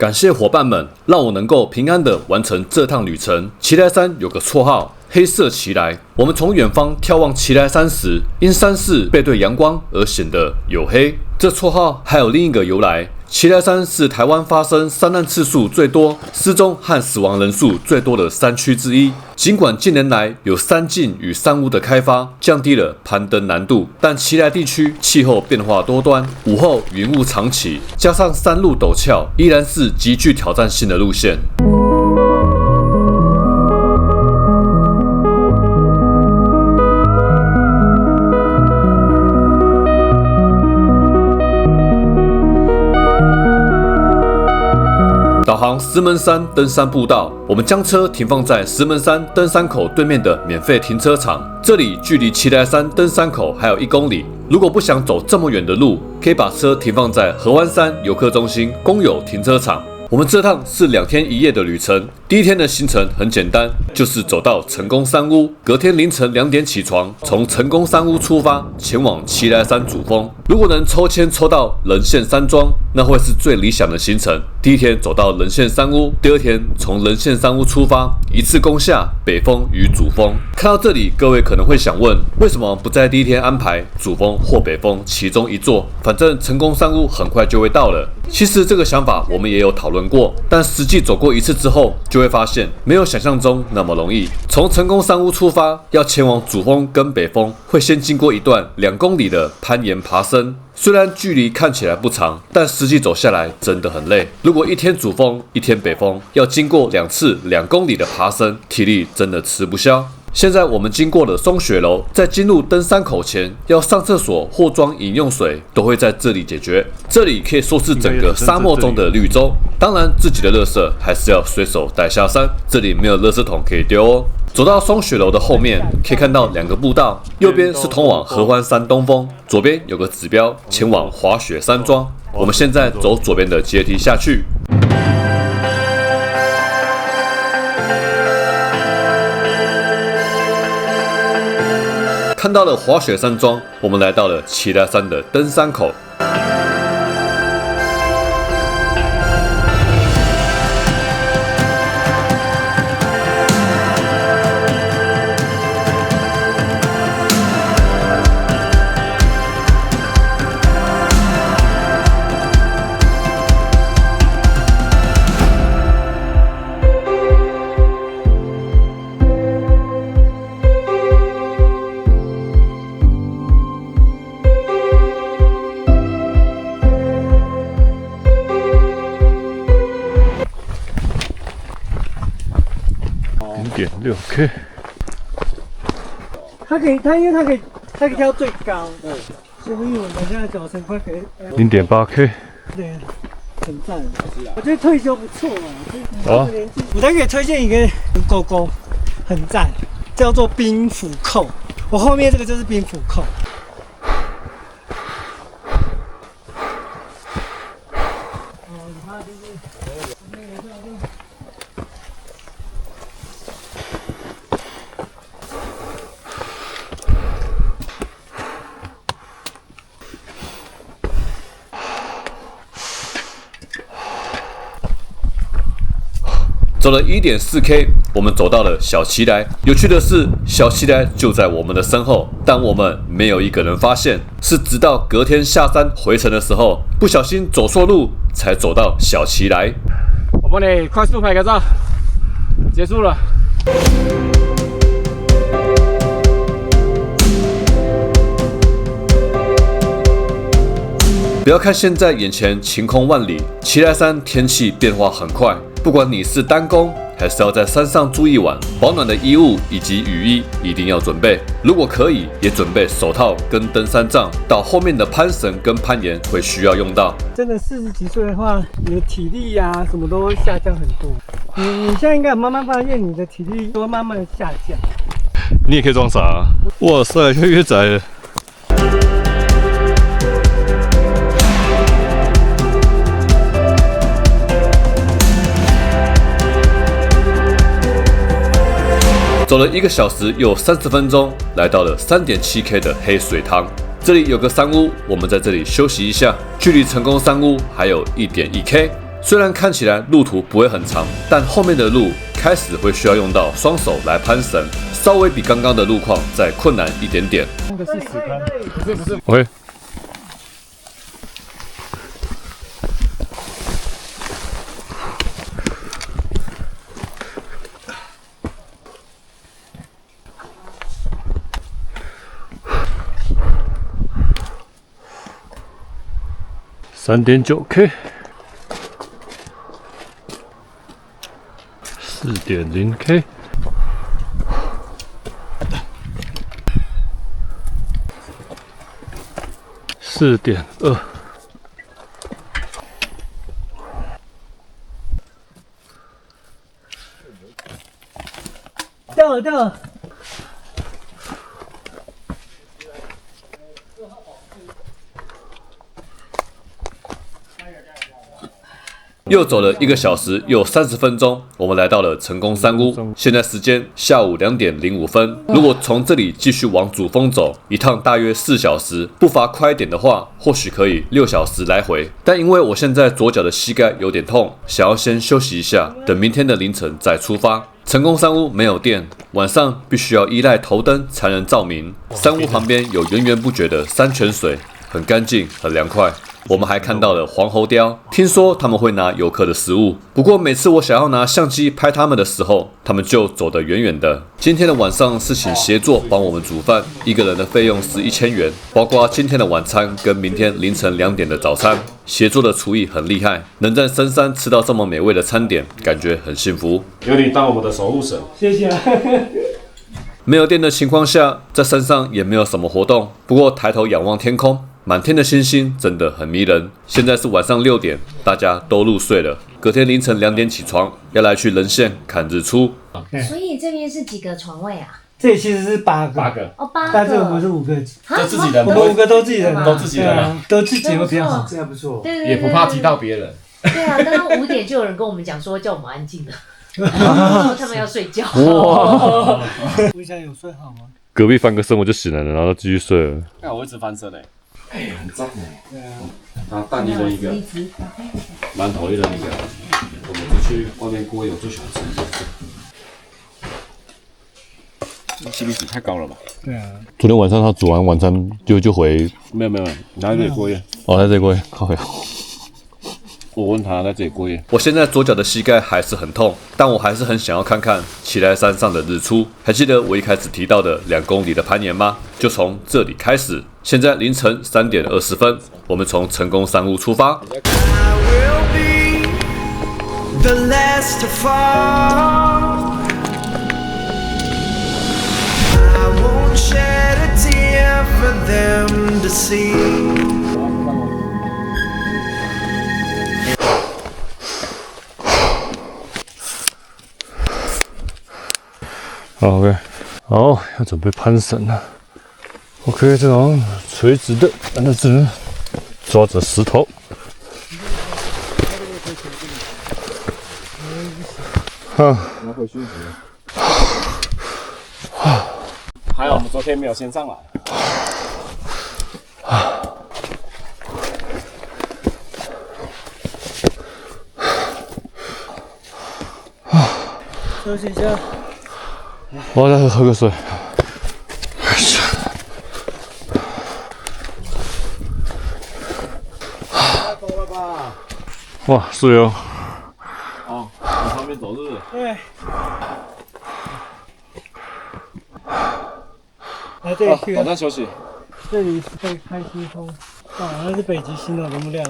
感谢伙伴们，让我能够平安的完成这趟旅程。奇莱山有个绰号，黑色奇莱。我们从远方眺望奇莱山时，因山势背对阳光而显得黝黑。这绰号还有另一个由来。奇莱山是台湾发生山难次数最多、失踪和死亡人数最多的山区之一。尽管近年来有山径与山屋的开发，降低了攀登难度，但奇莱地区气候变化多端，午后云雾常起，加上山路陡峭，依然是极具挑战性的路线。导航石门山登山步道，我们将车停放在石门山登山口对面的免费停车场，这里距离奇莱山登山口还有1公里。如果不想走这么远的路，可以把车停放在合湾山游客中心公有停车场。我们这趟是2天1夜的旅程，第一天的行程很简单，就是走到成功山屋，隔天凌晨2点起床，从成功山屋出发，前往奇莱山主峰。如果能抽签抽到人线山庄，那会是最理想的行程。第一天走到人线山屋，第二天从人线山屋出发，一次攻下北峰与主峰。看到这里，各位可能会想问，为什么不在第一天安排主峰或北峰其中一座？反正成功山屋很快就会到了。其实这个想法我们也有讨论过，但实际走过一次之后，就会发现没有想象中那么容易。从成功山屋出发，要前往主峰跟北峰，会先经过一段2公里的攀岩爬升。虽然距离看起来不长，但实际走下来真的很累。如果一天主峰，一天北峰，要经过2次2公里的爬升，体力真的吃不消。现在我们经过了松雪楼，在进入登山口前，要上厕所或装饮用水，都会在这里解决。这里可以说是整个沙漠中的绿洲。当然，自己的垃圾还是要随手带下山，这里没有垃圾桶可以丢哦。走到松雪楼的后面，可以看到2个步道，右边是通往合欢山东峰，左边有个指标前往滑雪山庄。我们现在走左边的阶梯下去。看到了滑雪山庄，我们来到了奇莱山的登山口。0.6K， 因为它可以跳最高，所以我们现在脚程快可以0.8K， 对，很赞。我觉得退休不错啊。好，我再给推荐一个勾勾，很赞，叫做冰斧扣。我后面这个就是冰斧扣。走了1.4K， 我们走到了小奇莱。有趣的是，小奇莱就在我们的身后，但我们没有一个人发现，是直到隔天下山回程的时候，不小心走错路，才走到小奇莱。我帮你快速拍个照，结束了。不要看现在眼前晴空万里，奇莱山天气变化很快。不管你是单攻，还是要在山上住一晚，保暖的衣物以及雨衣一定要准备。如果可以，也准备手套跟登山杖，到后面的攀绳跟攀岩会需要用到。真的40几岁的话，你的体力啊什么都会下降很多。你现在应该慢慢发现你的体力都会慢慢下降。你也可以装傻啊！哇塞，越来越窄了。走了1个小时又30分钟，来到了3.7K 的黑水塘。这里有个山屋，我们在这里休息一下。距离成功山屋还有1.1K。虽然看起来路途不会很长，但后面的路开始会需要用到双手来攀绳，稍微比刚刚的路况再困难一点点。那个是死攀，不是， OK。3.9K， 4.0K， 4.2。掉了。又走了1个小时又30分钟，我们来到了成功山屋。现在时间下午2点05分。如果从这里继续往主峰走，一趟大约4小时，步伐快一点的话，或许可以6小时来回。但因为我现在左脚的膝盖有点痛，想要先休息一下，等明天的凌晨再出发。成功山屋没有电，晚上必须要依赖头灯才能照明。山屋旁边有源源不绝的山泉水，很干净，很凉快。我们还看到了黄喉貂，听说他们会拿游客的食物，不过每次我想要拿相机拍他们的时候，他们就走得远远的。今天的晚上是请协作帮我们煮饭，一个人的费用是1000元，包括今天的晚餐跟明天凌晨2点的早餐。协作的厨艺很厉害，能在深山吃到这么美味的餐点，感觉很幸福。有你当我们的守护神。谢谢。没有电的情况下，在山上也没有什么活动，不过抬头仰望天空，满天的星星真的很迷人。现在是晚上6点，大家都入睡了。隔天凌晨2点起床，要来去人线看日出。所以这边是几个床位啊？这里其实是8个，哦，8个。但这个我们是5个，啊自己人我们5个都自己人，都自己人啊，都自己会比较好。这还不错。对，也不怕踢到别人。对啊，刚刚5点就有人跟我们讲说叫我们安静了，说他们要睡觉。哇！我想有睡好吗？隔壁翻个身我就醒来了，然后继续睡了。看我一直翻身嘞，哎，很脏哎。对啊。然后蛋一人一个，馒头一人一个。我们就去外面锅有最喜欢吃的。CP值太高了吧？对啊。昨天晚上他煮完晚餐就回，没有，拿这里过夜。哦，在这里过夜，靠呀。我问他在这里过夜。我现在左脚的膝盖还是很痛，但我还是很想要看看奇莱山上的日出。还记得我一开始提到的2公里的攀岩吗？就从这里开始。现在凌晨3点20分，我们从成功山屋出发。The last to fall. I won't shed a tear for them to see. 好 ，OK， 好，要准备攀绳了。OK， 这种垂直的，那只能抓着石头。拿回去还有我们昨天没有先上来。休息一下。我再喝个水。哇，水哦！哦，往旁边走是不是？对。来这里去短暂休息。这里可以开新风。哇，那是北极星的容量。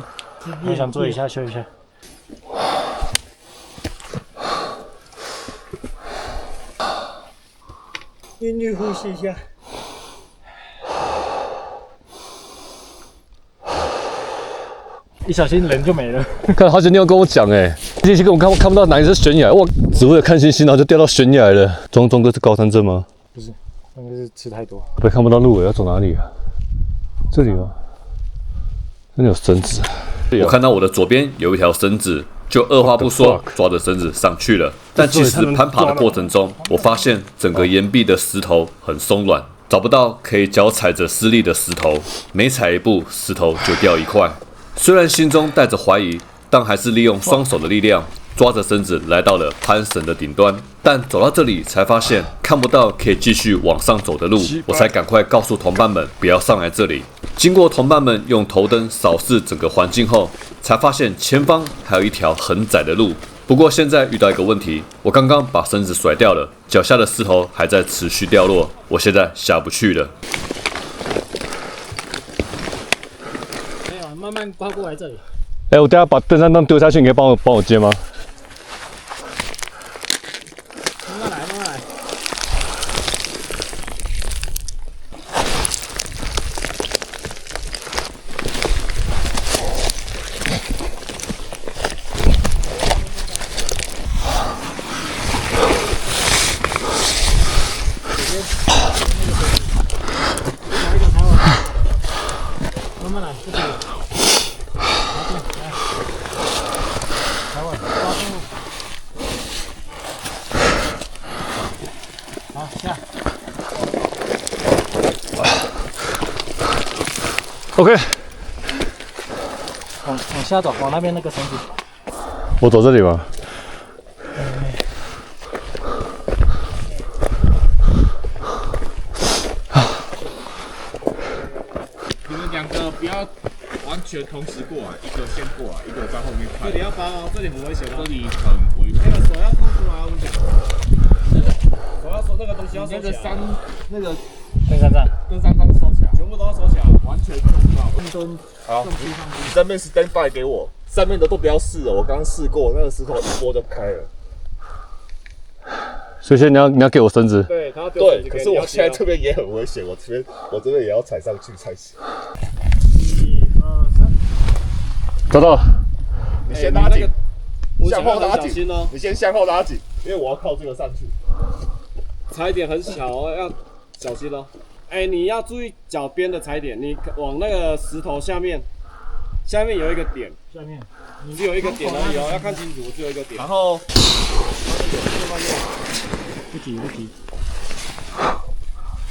我想坐一下休一下。韵律呼吸一下。一小心人就没了。看，好久你有跟我讲哎，这些跟我看不到哪里是悬崖，我只为了看星星，然后就掉到悬崖了。钟哥是高山症吗？不是，那个是吃太多。被看不到路了，要走哪里啊？这里吗？这里有绳子。我看到我的左边有一条绳子，就二话不说抓着绳子上去了。但其实攀爬的过程中，我发现整个岩壁的石头很松软，找不到可以脚踩着施力的石头，每踩一步石头就掉一块。虽然心中带着怀疑，但还是利用双手的力量抓着绳子来到了攀绳的顶端。但走到这里才发现看不到可以继续往上走的路，我才赶快告诉同伴们不要上来这里。经过同伴们用头灯扫视整个环境后，才发现前方还有一条很窄的路。不过现在遇到一个问题，我刚刚把绳子甩掉了，脚下的石头还在持续掉落，我现在下不去了。没有，慢慢刮过来这里。我等下把登山杖丢下去，你可以帮我接吗？慢慢来，慢慢来。慢慢来，不可以。好，下。 OK， 往下走，往那边那个绳子。我走这里吧。你们两个不要完全同时过来，一个先过来，一个在后面拍。这里要拔哦，这里很危险哦。这里很危险。那个手要放出来，我跟你讲。手要收那个东西要收起来。那个登山杖，登山杖收起来，全部都要收起来，完全做不到。好，你这边 stand by 给我，上面的都不要试了，我刚刚试过，那个石头一拨就开了。所以现在你要给我绳子。对，他要丢绳对，子可是我现在这边也很危险，我这边也要踩上去才行。找到了。你先拉紧，向后拉紧哦，你先向后拉紧，因为我要靠这个上去。踩点很小哦，要小心哦。哎，你要注意脚边的踩点，你往那个石头下面有一个点，下面只有一个点而已哦，要看清楚，只有一个点。然后不急不急，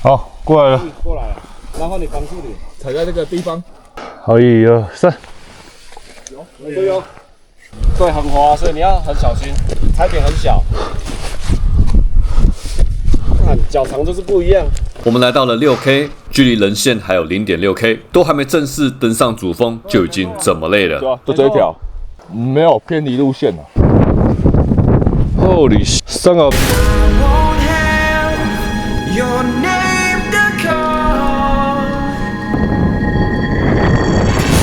好，过来了。过来了，然后你防住你，踩在这个地方。好，1、2、3。都有。对，很滑，所以你要很小心，踩点很小。看脚长就是不一样。我们来到了6K， 距离人线还有0.6K， 都还没正式登上主峰，就已经这么累了。对啊，就这一条，没有偏离路线了。 Holy son of！ won't have your name to call.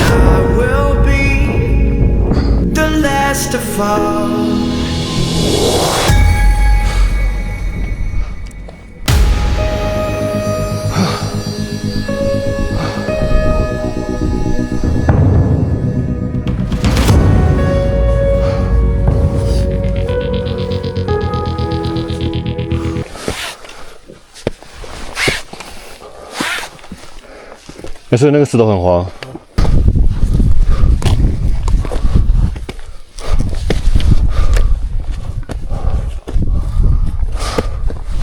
I will be the last to fall. 所以那个石头很滑。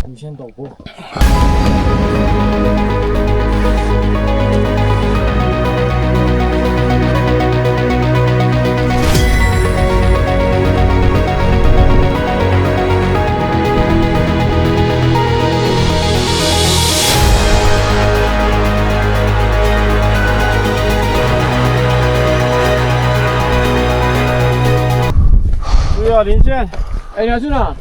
你先走过。林轩，哎，你要去哪？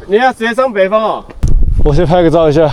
你要直接上北方哦。我先拍个照一下。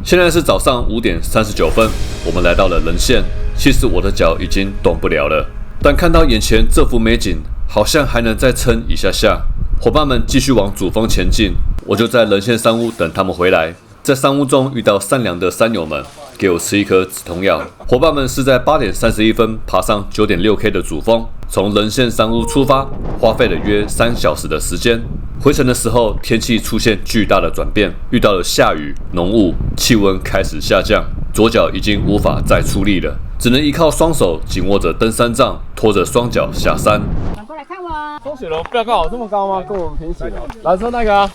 现在是早上5点39分，我们来到了人线。其实我的脚已经动不了了，但看到眼前这幅美景，好像还能再撑一下下。伙伴们继续往主峰前进，我就在人线山屋等他们回来。在山屋中遇到善良的山友们，给我吃一颗止痛药。伙伴们是在8点31分爬上9.6K 的主峰，从人线山屋出发，花费了约3小时的时间。回程的时候，天气出现巨大的转变，遇到了下雨、浓雾，气温开始下降，左脚已经无法再出力了，只能依靠双手紧握着登山杖，拖着双脚下山。转过来看我。松雪楼标高有这么高吗？跟我们平行的。蓝色那个啊。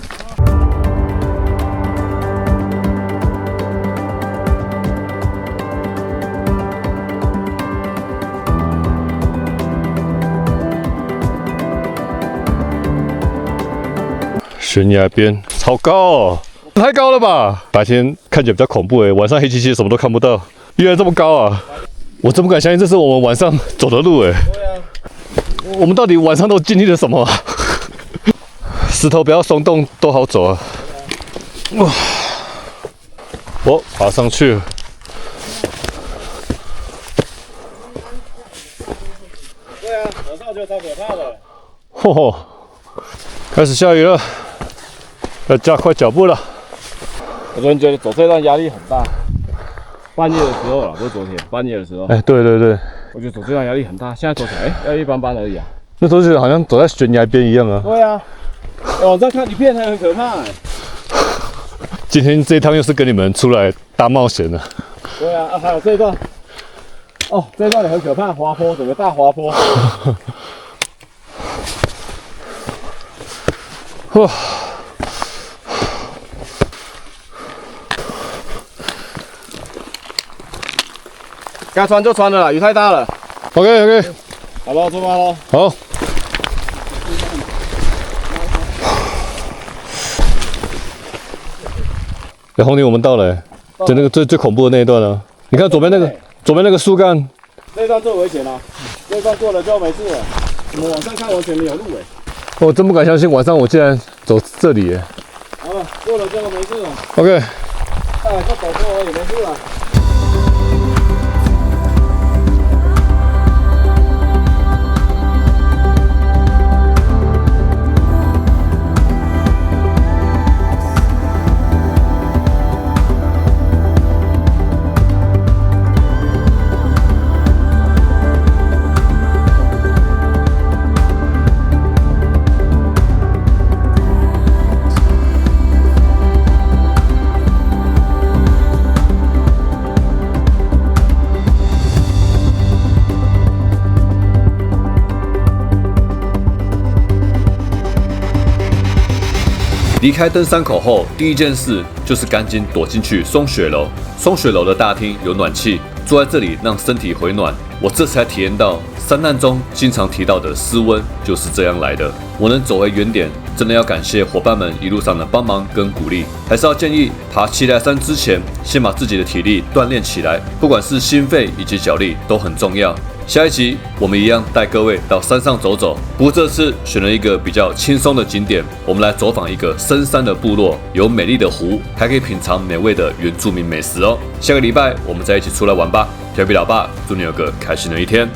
悬崖边，好高哦，太高了吧！白天看起来比较恐怖晚上黑漆漆什么都看不到，原来这么高啊！我真不敢相信这是我们晚上走的路对啊，我们到底晚上都经历了什么啊？石头不要松动都好走啊！哇，我爬上去了。对啊，晚上我觉得超可怕的。吼吼，开始下雨了。要加快脚步了。我昨天觉得走这段压力很大，半夜的时候了，不是昨天，半夜的时候。对对对，我觉得走这段压力很大，现在走起来，要一般般而已啊。那时候就好像走在悬崖边一样啊。对啊，网上看影片还很可怕今天这一趟又是跟你们出来大冒险了。对啊，还有这一段，哦，这一段也很可怕，滑坡，整个大滑坡。哇！该穿就穿了啦，雨太大了。OK， 好了，出发喽。好。红林，我们到了就那个最恐怖的那一段了。你看左边那个树干，那段最危险啊，那段过了就没事了。我们往上看完全没有路我真不敢相信晚上我竟然走这里好了，过了就没事了。OK。就走过而已，没事了。离开登山口后，第一件事就是赶紧躲进去松雪楼。松雪楼的大厅有暖气，坐在这里让身体回暖。我这才体验到山难中经常提到的失温就是这样来的。我能走回原点，真的要感谢伙伴们一路上的帮忙跟鼓励。还是要建议爬奇莱山之前，先把自己的体力锻炼起来，不管是心肺以及脚力都很重要。下一集我们一样带各位到山上走走，不过这次选了一个比较轻松的景点，我们来走访一个深山的部落，有美丽的湖，还可以品尝美味的原住民美食哦。下个礼拜我们再一起出来玩吧，调皮老爸，祝你有个开心的一天。